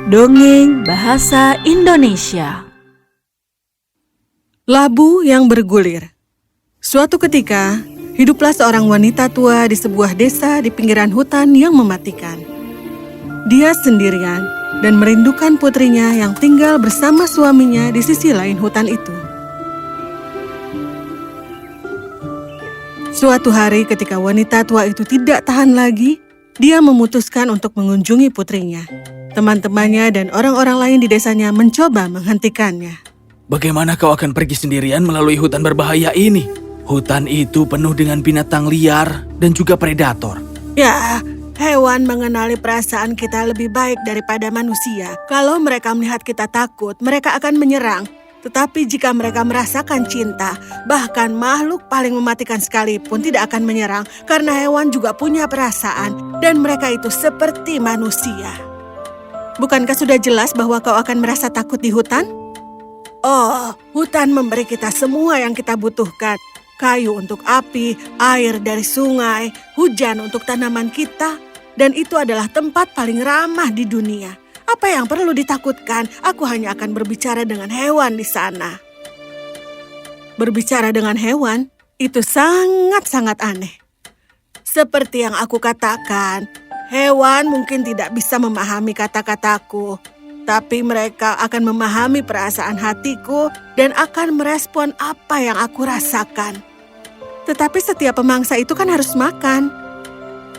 Dongeng Bahasa Indonesia. Labu yang bergulir. Suatu ketika, hiduplah seorang wanita tua di sebuah desa di pinggiran hutan yang mematikan. Dia sendirian dan merindukan putrinya yang tinggal bersama suaminya di sisi lain hutan itu. Suatu hari ketika wanita tua itu tidak tahan lagi, dia memutuskan untuk mengunjungi putrinya. Teman-temannya dan orang-orang lain di desanya mencoba menghentikannya. Bagaimana kau akan pergi sendirian melalui hutan berbahaya ini? Hutan itu penuh dengan binatang liar dan juga predator. Ya, hewan mengenali perasaan kita lebih baik daripada manusia. Kalau mereka melihat kita takut, mereka akan menyerang. Tetapi jika mereka merasakan cinta, bahkan makhluk paling mematikan sekalipun tidak akan menyerang karena hewan juga punya perasaan dan mereka itu seperti manusia. Bukankah sudah jelas bahwa kau akan merasa takut di hutan? Oh, hutan memberi kita semua yang kita butuhkan. Kayu untuk api, air dari sungai, hujan untuk tanaman kita. Dan itu adalah tempat paling ramah di dunia. Apa yang perlu ditakutkan? Aku hanya akan berbicara dengan hewan di sana. Berbicara dengan hewan, itu sangat-sangat aneh. Seperti yang aku katakan, hewan mungkin tidak bisa memahami kata-kataku, tapi mereka akan memahami perasaan hatiku dan akan merespon apa yang aku rasakan. Tetapi setiap pemangsa itu kan harus makan.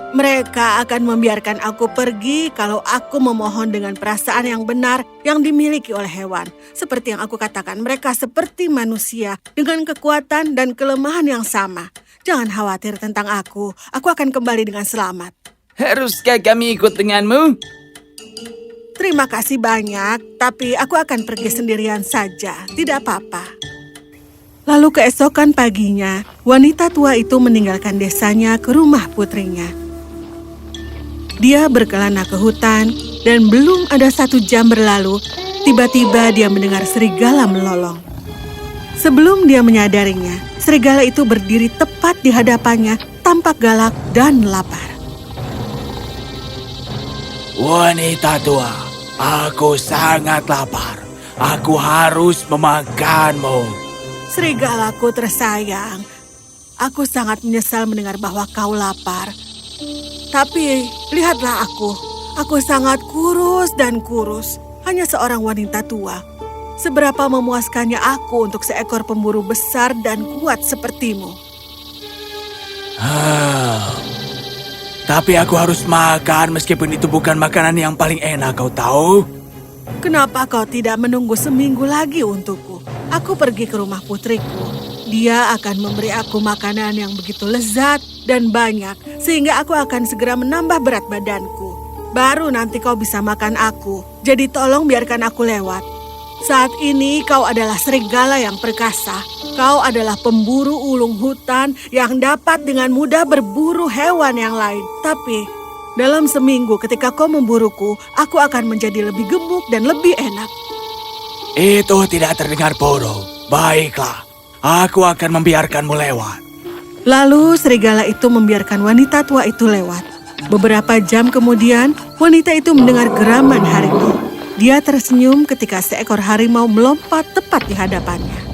Mereka akan membiarkan aku pergi kalau aku memohon dengan perasaan yang benar yang dimiliki oleh hewan. Seperti yang aku katakan, mereka seperti manusia dengan kekuatan dan kelemahan yang sama. Jangan khawatir tentang aku akan kembali dengan selamat. Haruskah kami ikut denganmu? Terima kasih banyak, tapi aku akan pergi sendirian saja, tidak apa-apa. Lalu keesokan paginya, wanita tua itu meninggalkan desanya ke rumah putrinya. Dia berkelana ke hutan, dan belum ada 1 jam berlalu, tiba-tiba dia mendengar serigala melolong. Sebelum dia menyadarinya, serigala itu berdiri tepat di hadapannya, tampak galak dan lapar. Wanita tua, aku sangat lapar. Aku harus memakanmu. Serigalaku tersayang, aku sangat menyesal mendengar bahwa kau lapar. Tapi lihatlah aku sangat kurus dan kurus, hanya seorang wanita tua. Seberapa memuaskannya aku untuk seekor pemburu besar dan kuat sepertimu. Tapi aku harus makan meskipun itu bukan makanan yang paling enak, kau tahu? Kenapa kau tidak menunggu seminggu lagi untukku? Aku pergi ke rumah putriku. Dia akan memberi aku makanan yang begitu lezat dan banyak, sehingga aku akan segera menambah berat badanku. Baru nanti kau bisa makan aku, jadi tolong biarkan aku lewat. Saat ini kau adalah serigala yang perkasa. Kau adalah pemburu ulung hutan yang dapat dengan mudah berburu hewan yang lain. Tapi dalam seminggu ketika kau memburuku, aku akan menjadi lebih gemuk dan lebih enak. Itu tidak terdengar bodoh. Baiklah, aku akan membiarkanmu lewat. Lalu serigala itu membiarkan wanita tua itu lewat. Beberapa jam kemudian, wanita itu mendengar geraman harimau. Dia tersenyum ketika seekor harimau melompat tepat di hadapannya.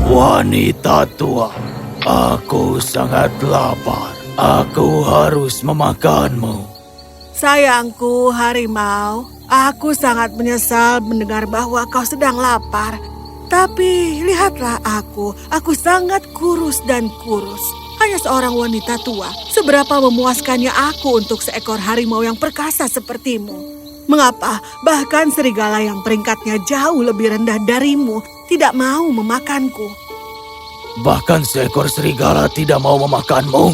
Wanita tua, aku sangat lapar. Aku harus memakanmu. Sayangku, harimau, aku sangat menyesal mendengar bahwa kau sedang lapar. Tapi lihatlah aku sangat kurus dan kurus. Hanya seorang wanita tua. Seberapa memuaskannya aku untuk seekor harimau yang perkasa sepertimu. Mengapa bahkan serigala yang peringkatnya jauh lebih rendah darimu tidak mau memakanku? Bahkan seekor serigala tidak mau memakanmu.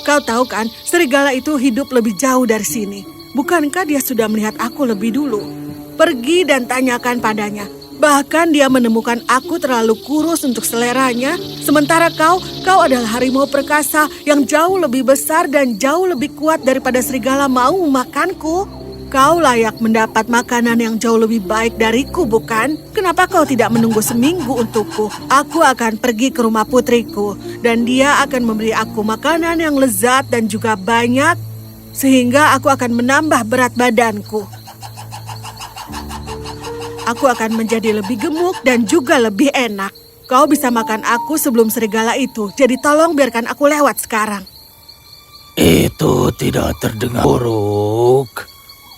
Kau tahu kan, serigala itu hidup lebih jauh dari sini. Bukankah dia sudah melihat aku lebih dulu? Pergi dan tanyakan padanya. Bahkan dia menemukan aku terlalu kurus untuk seleranya, sementara kau adalah harimau perkasa yang jauh lebih besar dan jauh lebih kuat daripada serigala mau memakanku. Kau layak mendapat makanan yang jauh lebih baik dariku, bukan? Kenapa kau tidak menunggu seminggu untukku? Aku akan pergi ke rumah putriku, dan dia akan memberi aku makanan yang lezat dan juga banyak, sehingga aku akan menambah berat badanku. Aku akan menjadi lebih gemuk dan juga lebih enak. Kau bisa makan aku sebelum serigala itu, jadi tolong biarkan aku lewat sekarang. Itu tidak terdengar buruk.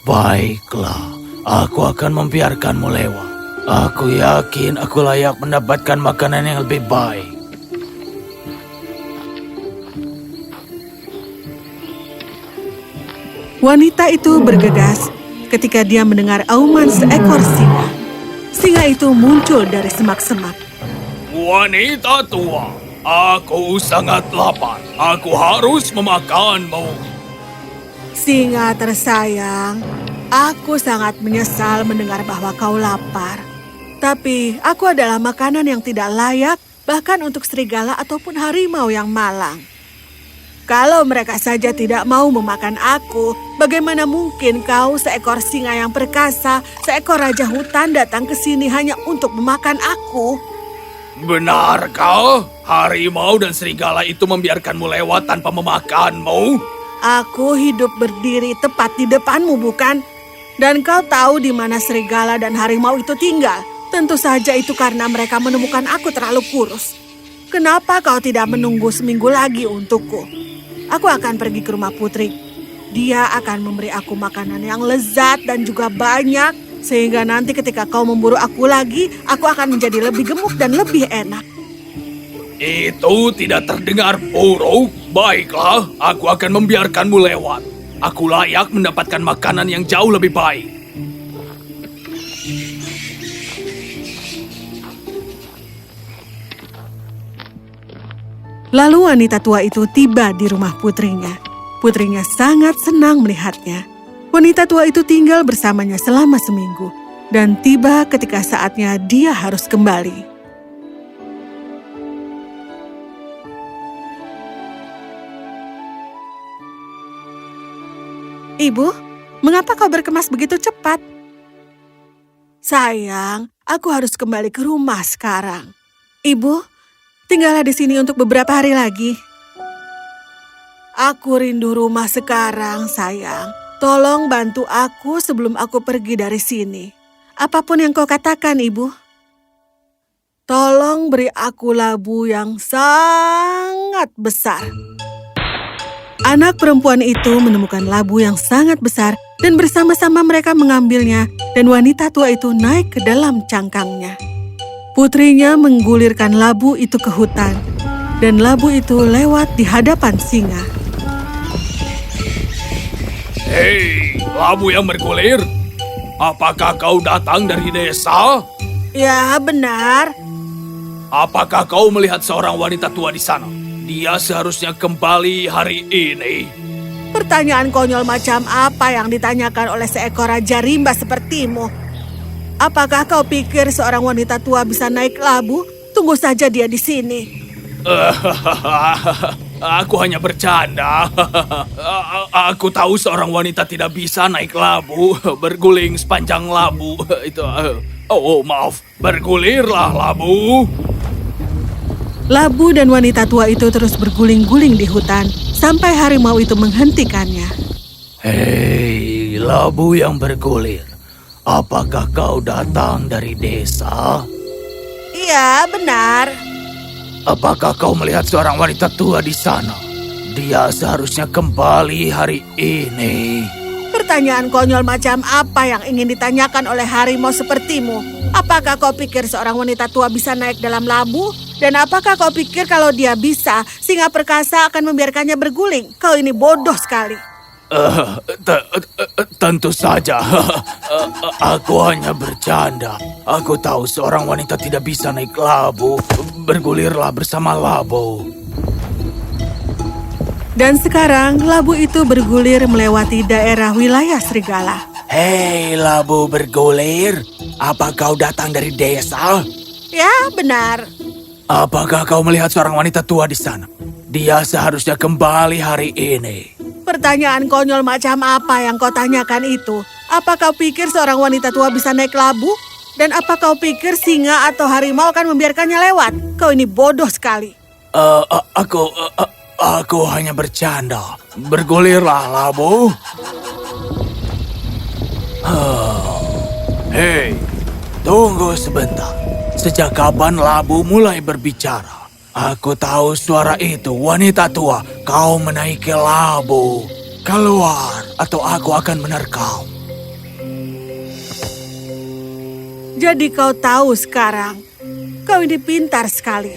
Baiklah, aku akan membiarkanmu lewat. Aku yakin aku layak mendapatkan makanan yang lebih baik. Wanita itu bergegas ketika dia mendengar auman seekor singa. Singa itu muncul dari semak-semak. Wanita tua, aku sangat lapar. Aku harus memakanmu. Singa tersayang, aku sangat menyesal mendengar bahwa kau lapar. Tapi aku adalah makanan yang tidak layak bahkan untuk serigala ataupun harimau yang malang. Kalau mereka saja tidak mau memakan aku, bagaimana mungkin kau seekor singa yang perkasa, seekor raja hutan datang ke sini hanya untuk memakan aku? Benarkah harimau dan serigala itu membiarkanmu lewat tanpa memakanmu? Aku hidup berdiri tepat di depanmu, bukan? Dan kau tahu di mana serigala dan harimau itu tinggal. Tentu saja itu karena mereka menemukan aku terlalu kurus. Kenapa kau tidak menunggu seminggu lagi untukku? Aku akan pergi ke rumah putri. Dia akan memberi aku makanan yang lezat dan juga banyak, sehingga nanti ketika kau memburu aku lagi, aku akan menjadi lebih gemuk dan lebih enak. Itu tidak terdengar buruk. Baiklah, aku akan membiarkanmu lewat. Aku layak mendapatkan makanan yang jauh lebih baik. Lalu wanita tua itu tiba di rumah putrinya. Putrinya sangat senang melihatnya. Wanita tua itu tinggal bersamanya selama seminggu. Dan tiba ketika saatnya dia harus kembali. Ibu, mengapa kau berkemas begitu cepat? Sayang, aku harus kembali ke rumah sekarang. Ibu, tinggallah di sini untuk beberapa hari lagi. Aku rindu rumah sekarang, sayang. Tolong bantu aku sebelum aku pergi dari sini. Apapun yang kau katakan, Ibu. Tolong beri aku labu yang sangat besar. Anak perempuan itu menemukan labu yang sangat besar dan bersama-sama mereka mengambilnya dan wanita tua itu naik ke dalam cangkangnya. Putrinya menggulirkan labu itu ke hutan dan labu itu lewat di hadapan singa. Hei, labu yang bergulir. Apakah kau datang dari desa? Ya, benar. Apakah kau melihat seorang wanita tua di sana? Dia seharusnya kembali hari ini. Pertanyaan konyol macam apa yang ditanyakan oleh seekor raja rimba sepertimu? Apakah kau pikir seorang wanita tua bisa naik labu? Tunggu saja dia di sini. Aku hanya bercanda. Aku tahu seorang wanita tidak bisa naik labu, berguling sepanjang labu. Itu. Oh, maaf, bergulirlah labu. Labu dan wanita tua itu terus berguling-guling di hutan sampai harimau itu menghentikannya. Hei, labu yang bergulir. Apakah kau datang dari desa? Iya, benar. Apakah kau melihat seorang wanita tua di sana? Dia seharusnya kembali hari ini. Pertanyaan konyol macam apa yang ingin ditanyakan oleh harimau sepertimu? Apakah kau pikir seorang wanita tua bisa naik dalam labu? Dan apakah kau pikir kalau dia bisa, singa perkasa akan membiarkannya berguling? Kau ini bodoh sekali. Tentu saja. Aku hanya bercanda. Aku tahu seorang wanita tidak bisa naik labu. Bergulirlah bersama labu. Dan sekarang labu itu bergulir melewati daerah wilayah serigala. Hei, labu bergulir. Apa kau datang dari desa? Ya, benar. Apakah kau melihat seorang wanita tua di sana? Dia seharusnya kembali hari ini. Pertanyaan konyol macam apa yang kau tanyakan itu? Apa kau pikir seorang wanita tua bisa naik labu? Dan apa kau pikir singa atau harimau akan membiarkannya lewat? Kau ini bodoh sekali. Aku hanya bercanda. Bergulirlah, labu. Hei, tunggu sebentar. Sejak kapan labu mulai berbicara? Aku tahu suara itu, wanita tua. Kau menaiki labu. Keluar, atau aku akan menerkam. Jadi kau tahu sekarang, kau ini pintar sekali.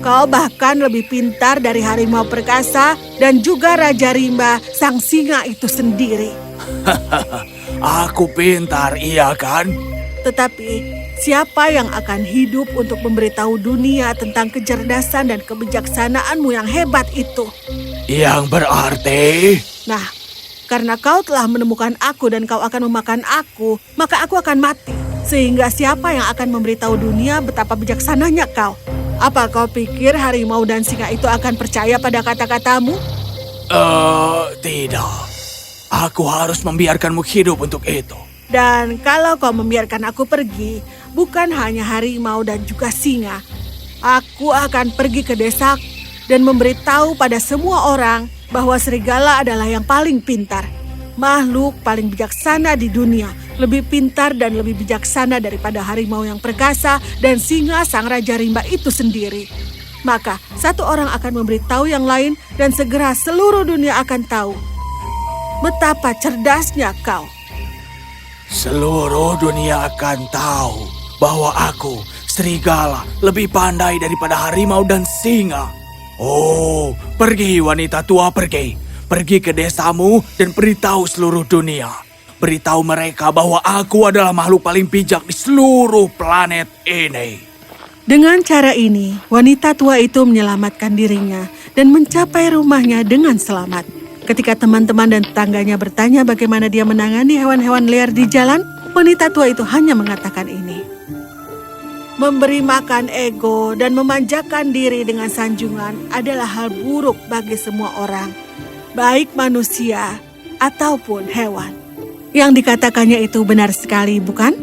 Kau bahkan lebih pintar dari harimau perkasa dan juga Raja Rimba, sang singa itu sendiri. Aku pintar, iya kan? Tetapi, siapa yang akan hidup untuk memberitahu dunia tentang kecerdasan dan kebijaksanaanmu yang hebat itu? Yang berarti... Nah, karena kau telah menemukan aku dan kau akan memakan aku, maka aku akan mati. Sehingga siapa yang akan memberitahu dunia betapa bijaksananya kau? Apa kau pikir harimau dan singa itu akan percaya pada kata-katamu? Tidak. Aku harus membiarkanmu hidup untuk itu. Dan kalau kau membiarkan aku pergi, bukan hanya harimau dan juga singa, aku akan pergi ke desa dan memberitahu pada semua orang bahwa serigala adalah yang paling pintar. Makhluk paling bijaksana di dunia, lebih pintar dan lebih bijaksana daripada harimau yang perkasa dan singa sang Raja Rimba itu sendiri. Maka satu orang akan memberitahu yang lain dan segera seluruh dunia akan tahu betapa cerdasnya kau. Seluruh dunia akan tahu bahwa aku, serigala, lebih pandai daripada harimau dan singa. Oh, pergi wanita tua, pergi. Pergi ke desamu dan beritahu seluruh dunia. Beritahu mereka bahwa aku adalah makhluk paling bijak di seluruh planet ini. Dengan cara ini, wanita tua itu menyelamatkan dirinya dan mencapai rumahnya dengan selamat. Ketika teman-teman dan tetangganya bertanya bagaimana dia menangani hewan-hewan liar di jalan, wanita tua itu hanya mengatakan ini. Memberi makan ego dan memanjakan diri dengan sanjungan adalah hal buruk bagi semua orang, baik manusia ataupun hewan. Yang dikatakannya itu benar sekali, bukan?